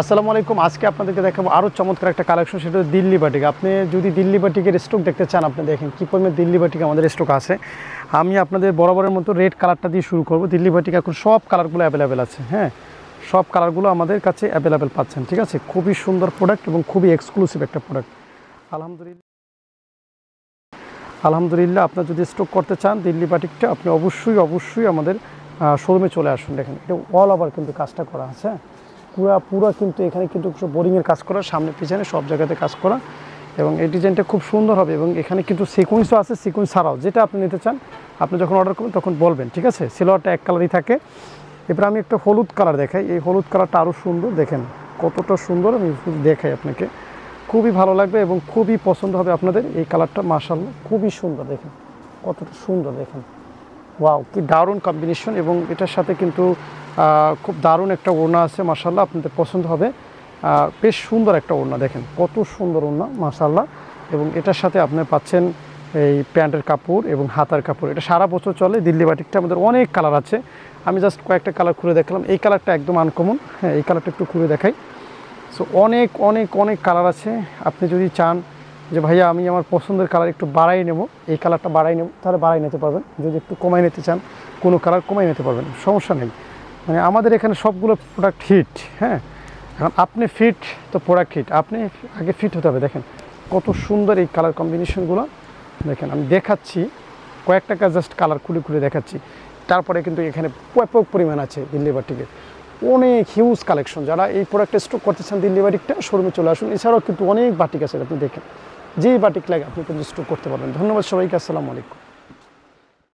আসসালামু আলাইকুম। আজকে আপনাদেরকে দেখাবো আরও চমৎকার একটা কালেকশন, সেটা দিল্লি বাটিক। আপনি যদি দিল্লি বাটিকের স্টক দেখতে চান, আপনি দেখেন কী পরিমাণে দিল্লি বাটিক আমাদের স্টক আছে। আমি আপনাদের বরাবরের মতো রেড কালারটা দিয়ে শুরু করব। দিল্লি বাটিক এখন সব কালারগুলো অ্যাভেলেবেল আছে, হ্যাঁ, সব কালারগুলো আমাদের কাছে অ্যাভেলেবেল পাচ্ছেন, ঠিক আছে। খুবই সুন্দর প্রোডাক্ট এবং খুবই এক্সক্লুসিভ একটা প্রোডাক্ট। আলহামদুলিল্লাহ আপনার যদি স্টক করতে চান দিল্লি বাটিকটা, আপনি অবশ্যই আমাদের শোরুমে চলে আসুন। দেখেন এটা অল ওভার কিন্তু কাজটা করা আছে, পুরো কিন্তু এখানে কিন্তু বোরিংয়ের কাজ করা, সামনে পিছনে সব জায়গাতে কাজ করা, এবং এই ডিজাইনটা খুব সুন্দর হবে। এবং এখানে কিন্তু সিকোয়েন্সও আছে, সিকোয়েন্স ছাড়াও যেটা আপনি নিতে চান আপনি যখন অর্ডার করবেন তখন বলবেন, ঠিক আছে। সিলোয়ারটা এক কালারই থাকে। এবার আমি একটা হলুদ কালার দেখাই। এই হলুদ কালারটা আরও সুন্দর, দেখেন কতটা সুন্দর। আমি দেখাই আপনাকে, খুবই ভালো লাগবে এবং খুবই পছন্দ হবে আপনাদের এই কালারটা। মাশাআল্লাহ খুবই সুন্দর, দেখেন কতটা সুন্দর, দেখেন ওয়াও কি দারুণ কম্বিনেশন। এবং এটার সাথে কিন্তু খুব দারুণ একটা ওড়না আছে, মাশাআল্লাহ আপনাদের পছন্দ হবে। বেশ সুন্দর একটা ওড়না, দেখেন কত সুন্দর ওড়না, মাশাআল্লাহ। এবং এটার সাথে আপনি পাচ্ছেন এই প্যান্টের কাপড় এবং হাতার কাপড়। এটা সারা বছর চলে। দিল্লি বাটিকটা আমাদের অনেক কালার আছে, আমি জাস্ট কয়েকটা কালার খুলে দেখালাম। এই কালারটা একদম আনকমন, হ্যাঁ, এই কালারটা একটু খুলে দেখাই। সো অনেক কালার আছে। আপনি যদি চান যে ভাইয়া আমি আমার পছন্দের কালার একটু বাড়াই নেব, এই কালারটা বাড়াই নেব, তাহলে বাড়াই নিতে পারবেন। যদি একটু কমাই নিতে চান কোনো কালার কমাই নিতে পারবেন, সমস্যা নেই। মানে আমাদের এখানে সবগুলো প্রোডাক্ট হিট, হ্যাঁ। এখন আপনি ফিট তো প্রোডাক্ট হিট, আপনি আগে ফিট হতে হবে। দেখেন কত সুন্দর এই কালার কম্বিনেশনগুলো, দেখেন আমি দেখাচ্ছি কয়েকটা জাস্ট কালার খুলে দেখাচ্ছি। তারপরে কিন্তু এখানে ব্যাপক পরিমাণ আছে দিল্লি বাটিকের, অনেক হিউজ কালেকশন। যারা এই প্রোডাক্টটা স্টক করতে চান দিল্লি বাটিকটা শোরুমে চলে আসুন। এছাড়াও কিন্তু অনেক বাটিক আছে, আপনি দেখেন যেই বাটিক লাগে আপনি কিন্তু স্টক করতে পারবেন। ধন্যবাদ সবাইকে, আসসালামু আলাইকুম।